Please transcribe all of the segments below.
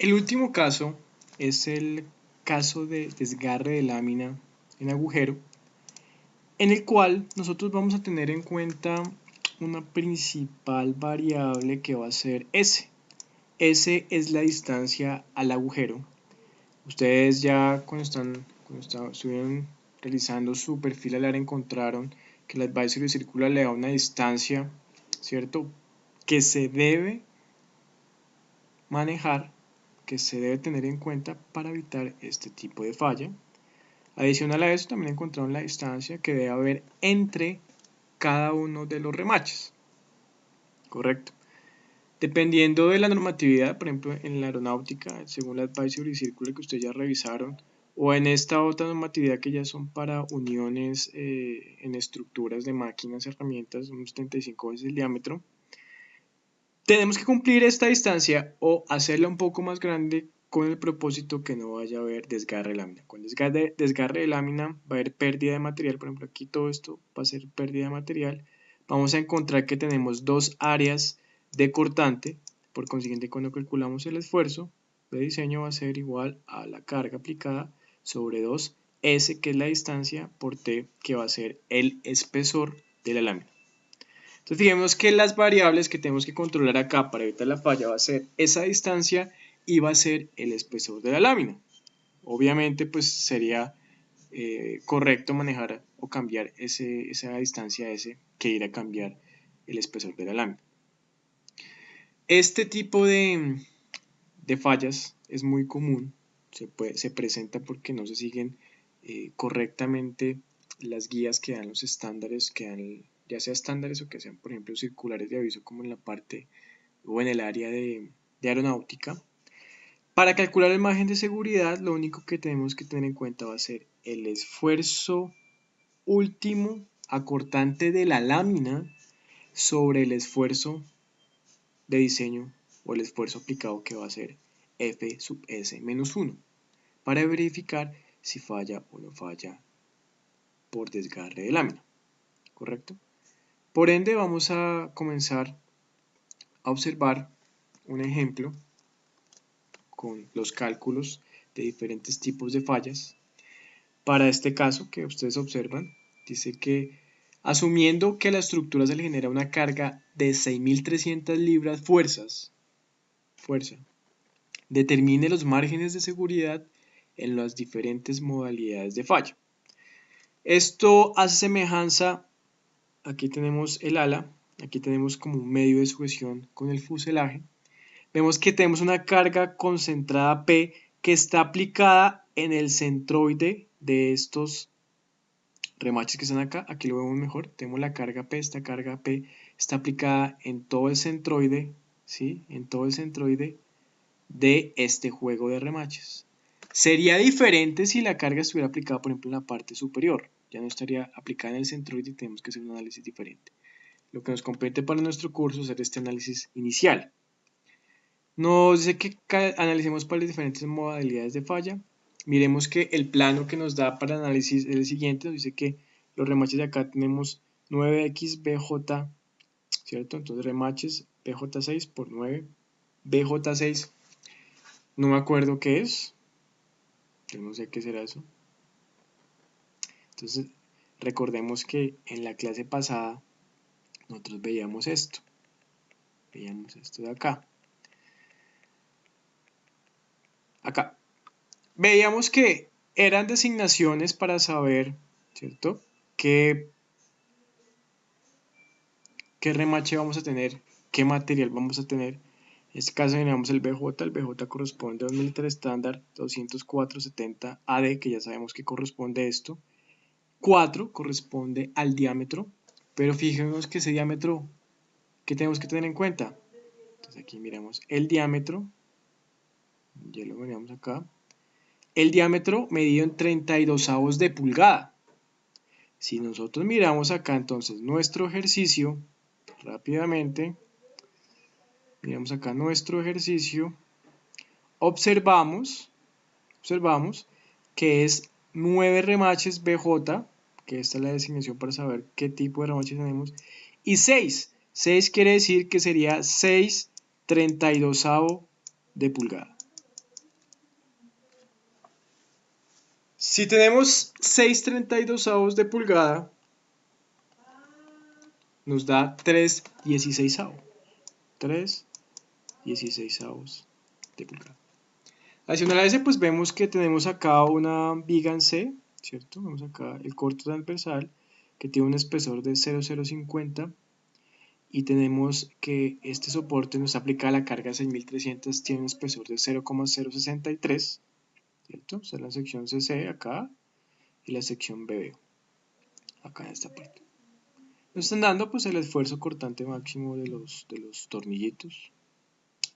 El último caso es el caso de desgarre de lámina en agujero, en el cual nosotros vamos a tener en cuenta una principal variable que va a ser S. S es la distancia al agujero. Ustedes ya cuando estuvieron realizando su perfil al área encontraron que el advisory circular le da una distancia, ¿cierto?, que se debe manejar, que se debe tener en cuenta para evitar este tipo de falla. Adicional a eso, también encontraron la distancia que debe haber entre cada uno de los remaches, ¿correcto? Dependiendo de la normatividad, por ejemplo, en la aeronáutica, según la Advisory Circular que ustedes ya revisaron, o en esta otra normatividad que ya son para uniones en estructuras de máquinas, herramientas, unos 75 veces el diámetro, tenemos que cumplir esta distancia o hacerla un poco más grande con el propósito que no vaya a haber desgarre de lámina. Con desgarre de lámina va a haber pérdida de material, por ejemplo aquí todo esto va a ser pérdida de material. Vamos a encontrar que tenemos dos áreas de cortante, por consiguiente cuando calculamos el esfuerzo de diseño va a ser igual a la carga aplicada sobre 2S, que es la distancia, por T, que va a ser el espesor de la lámina. Entonces fijemos que las variables que tenemos que controlar acá para evitar la falla va a ser esa distancia y va a ser el espesor de la lámina. Obviamente pues sería correcto manejar o cambiar esa distancia S que ir a cambiar el espesor de la lámina. Este tipo de fallas es muy común, se presenta porque no se siguen correctamente las guías que dan los estándares, que dan ya sea estándares o que sean, por ejemplo, circulares de aviso, como en la parte o en el área de aeronáutica. Para calcular el margen de seguridad, lo único que tenemos que tener en cuenta va a ser el esfuerzo último acortante de la lámina sobre el esfuerzo de diseño o el esfuerzo aplicado, que va a ser F sub S menos 1, para verificar si falla o no falla por desgarre de lámina, ¿correcto? Por ende, vamos a comenzar a observar un ejemplo con los cálculos de diferentes tipos de fallas. Para este caso que ustedes observan, dice que asumiendo que a la estructura se le genera una carga de 6.300 libras fuerza, determine los márgenes de seguridad en las diferentes modalidades de falla. Esto hace semejanza, aquí tenemos el ala, aquí tenemos como un medio de sujeción con el fuselaje. Vemos que tenemos una carga concentrada P que está aplicada en el centroide de estos remaches que están acá. Aquí lo vemos mejor, tenemos la carga P, esta carga P está aplicada en todo el centroide, ¿sí? En todo el centroide de este juego de remaches. Sería diferente si la carga estuviera aplicada, por ejemplo, en la parte superior. Ya no estaría aplicada en el centroide y tenemos que hacer un análisis diferente. Lo que nos compete para nuestro curso es hacer este análisis inicial. Nos dice que analicemos para las diferentes modalidades de falla. Miremos que el plano que nos da para el análisis es el siguiente. Nos dice que los remaches de acá tenemos 9XBJ, ¿cierto? Entonces remaches BJ6 por 9. BJ6, no me acuerdo qué es. Yo no sé qué será eso. Entonces, recordemos que en la clase pasada nosotros veíamos esto. Veíamos esto de acá. Acá. Veíamos que eran designaciones para saber, ¿cierto?, qué remache vamos a tener, qué material vamos a tener. En este caso miramos el BJ corresponde a un militar estándar 204-70 AD, que ya sabemos que corresponde a esto. 4 corresponde al diámetro, pero fijémonos que ese diámetro, ¿qué tenemos que tener en cuenta? Entonces aquí miramos el diámetro, ya lo miramos acá, el diámetro medido en 32avos de pulgada. Si nosotros miramos acá entonces nuestro ejercicio, rápidamente, miramos acá nuestro ejercicio, observamos que es 9 remaches BJ, que esta es la designación para saber qué tipo de remaches tenemos, y 6. 6 quiere decir que sería 6/32 de pulgada. Si tenemos 6/32 de pulgada, nos da 3/16. 3/16 de pulgada. Haciendo la S, pues vemos que tenemos acá una viga en C, ¿cierto? Vemos acá el corto transversal que tiene un espesor de 0,050 y tenemos que este soporte nos aplica la carga 6300, tiene un espesor de 0,063, ¿cierto? O sea, la sección CC acá y la sección BB acá en esta parte. Nos están dando pues el esfuerzo cortante máximo de los tornillitos,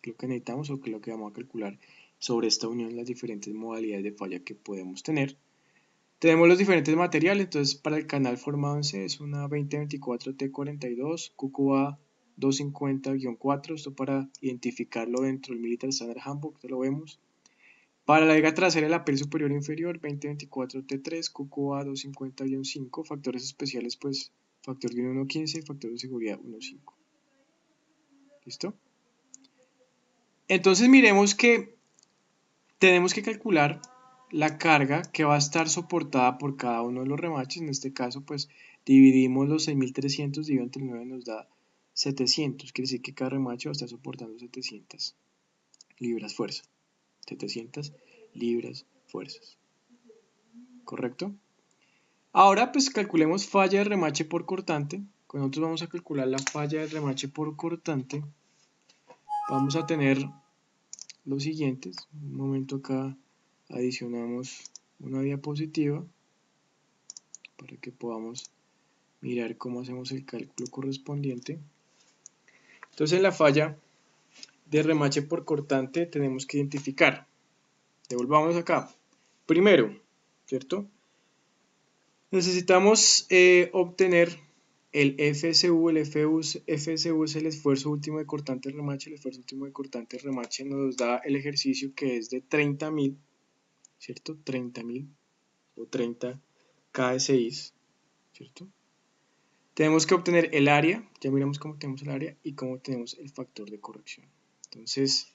lo que necesitamos o que lo que vamos a calcular sobre esta unión, las diferentes modalidades de falla que podemos tener. Tenemos los diferentes materiales, entonces para el canal formado en C es una 2024 T42 QQA 250-4, esto para identificarlo dentro del Military Standard Handbook, ya lo vemos. Para la viga trasera, la piel superior e inferior, 2024 T3 QQA 250-5, factores especiales pues factor de 1.15 y factor de seguridad 1.5. ¿Listo? Entonces miremos que tenemos que calcular la carga que va a estar soportada por cada uno de los remaches. En este caso, pues dividimos los 6300 dividido entre 9 nos da 700. Quiere decir que cada remache va a estar soportando 700 libras fuerza. 700 libras fuerzas. ¿Correcto? Ahora, pues calculemos falla de remache por cortante. Cuando nosotros vamos a calcular la falla de remache por cortante, vamos a tener los siguientes. Un momento acá adicionamos una diapositiva para que podamos mirar cómo hacemos el cálculo correspondiente. Entonces en la falla de remache por cortante tenemos que identificar. Devolvamos acá. Primero, ¿cierto? Necesitamos obtener el FSU. El FSU es el esfuerzo último de cortante remache. El esfuerzo último de cortante remache nos da el ejercicio que es de 30.000, ¿cierto? 30.000 o 30 KS6, ¿cierto? Tenemos que obtener el área, ya miramos cómo tenemos el área y cómo tenemos el factor de corrección. Entonces,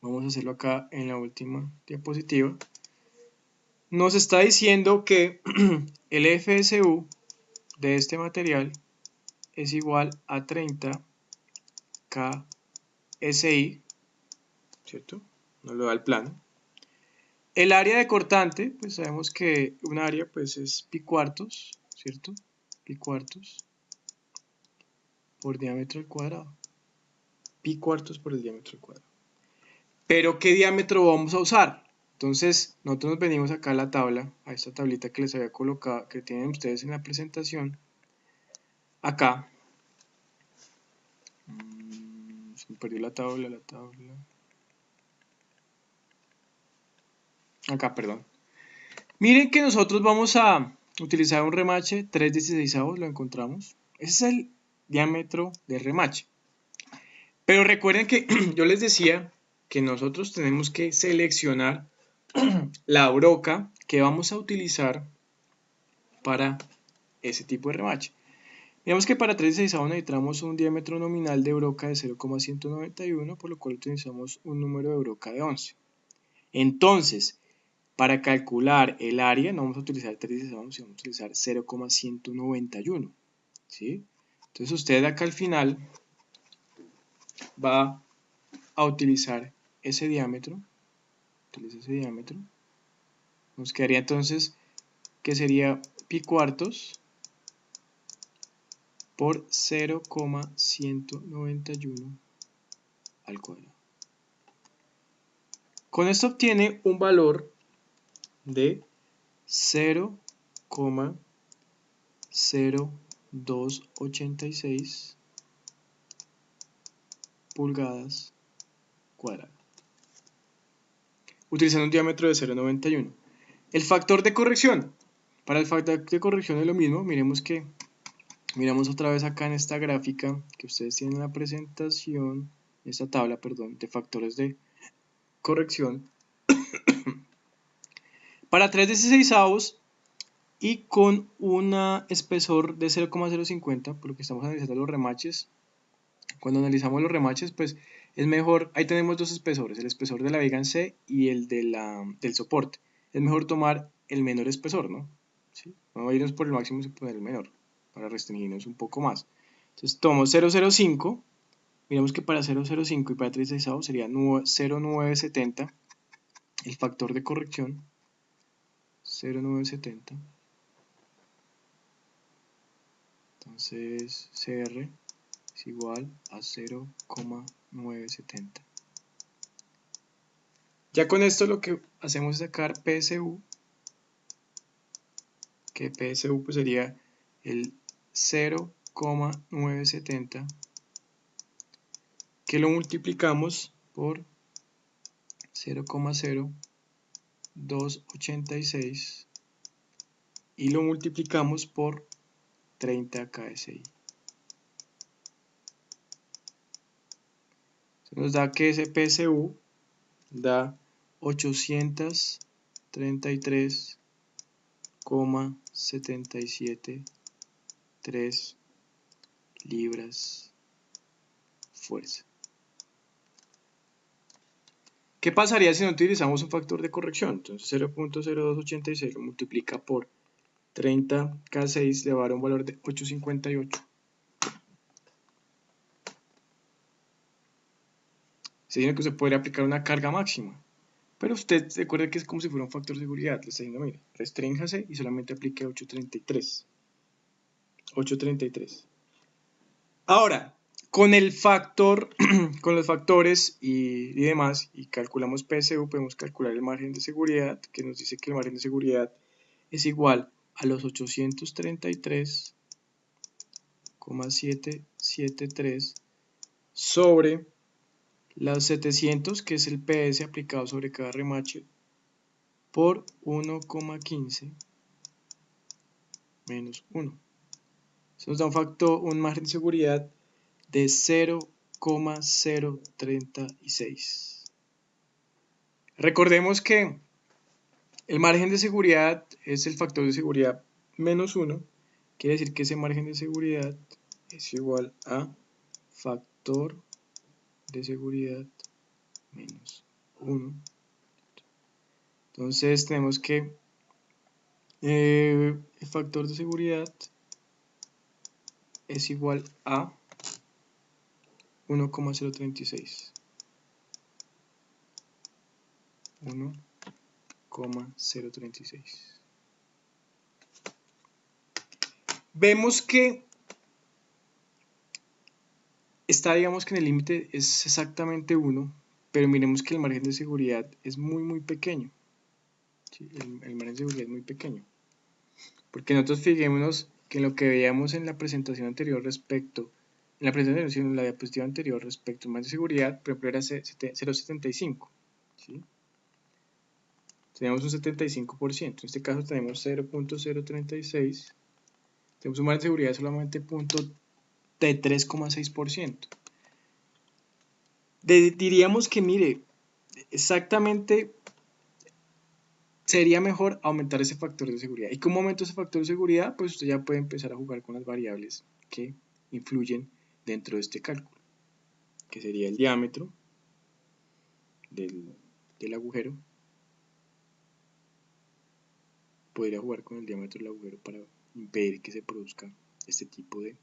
vamos a hacerlo acá en la última diapositiva. Nos está diciendo que el FSU de este material es igual a 30 KSI, ¿cierto? Nos lo da el plano. El área de cortante, pues sabemos que un área pues es pi cuartos, ¿cierto? Pi cuartos por diámetro al cuadrado. Pi cuartos por el diámetro al cuadrado. Pero ¿qué diámetro vamos a usar? Entonces, nosotros nos venimos acá a la tabla, a esta tablita que les había colocado, que tienen ustedes en la presentación. Acá. Se me perdió la tabla. Acá, perdón. Miren que nosotros vamos a utilizar un remache 3/16, lo encontramos. Ese es el diámetro del remache. Pero recuerden que yo les decía que nosotros tenemos que seleccionar la broca que vamos a utilizar para ese tipo de remache. Digamos que para 3/16 necesitamos un diámetro nominal de broca de 0,191, por lo cual utilizamos un número de broca de 11. Entonces, para calcular el área no vamos a utilizar 3/16, vamos a utilizar 0,191. ¿Sí? Entonces usted acá al final va a utilizar ese diámetro. Utiliza ese diámetro. Nos quedaría entonces que sería pi cuartos por 0,191 al cuadrado. Con esto obtiene un valor de 0,0286 pulgadas cuadradas, utilizando un diámetro de 0,91. El factor de corrección. Para el factor de corrección es lo mismo. Miramos otra vez acá en esta gráfica que ustedes tienen en la presentación, esta tabla, perdón, de factores de corrección. Para 3/16 y con un espesor de 0,050, por lo que estamos analizando los remaches. Cuando analizamos los remaches, pues es mejor, ahí tenemos dos espesores, el espesor de la viga en C y el del soporte. Es mejor tomar el menor espesor, ¿no? ¿Sí? Vamos a irnos por el máximo y poner el menor, para restringirnos un poco más. Entonces tomo 0,05, miremos que para 0,05 y para 3/6 sería 0,970, el factor de corrección, 0,970. Entonces CR es igual a 0,970. Ya con esto lo que hacemos es sacar PSU, que PSU pues sería el 0,970, que lo multiplicamos por 0,0286 y lo multiplicamos por 30 KSI. Nos da que ese PSU da 833,773 libras fuerza. ¿Qué pasaría si no utilizamos un factor de corrección? Entonces 0.0286 lo multiplica por 30 K6 le va a dar un valor de 858. Se dice que usted podría aplicar una carga máxima, pero usted recuerde que es como si fuera un factor de seguridad. Le está diciendo, mire, restrínjase y solamente aplique 833. Ahora, con el factor, con los factores y demás, y calculamos PSU, podemos calcular el margen de seguridad, que nos dice que el margen de seguridad es igual a los 833,773 sobre las 700, que es el PS aplicado sobre cada remache, por 1,15 menos 1. Eso nos da un margen de seguridad de 0,036. Recordemos que el margen de seguridad es el factor de seguridad menos 1. Quiere decir que ese margen de seguridad es igual a factor de seguridad menos 1. Entonces tenemos que el factor de seguridad es igual a 1,036. 1,036. Vemos que está, digamos que en el límite es exactamente 1, pero miremos que el margen de seguridad es muy pequeño. ¿Sí? El margen de seguridad es muy pequeño. Porque nosotros fijémonos que en lo que veíamos en la presentación anterior respecto, en la diapositiva anterior respecto al margen de seguridad, por ejemplo era 0,75. ¿Sí? Tenemos un 75%, en este caso tenemos 0.036, tenemos un margen de seguridad solamente de 3,6%. Diríamos que, mire, exactamente sería mejor aumentar ese factor de seguridad. ¿Y cómo aumento ese factor de seguridad? Pues usted ya puede empezar a jugar con las variables que influyen dentro de este cálculo, que sería el diámetro del agujero. Podría jugar con el diámetro del agujero para impedir que se produzca este tipo de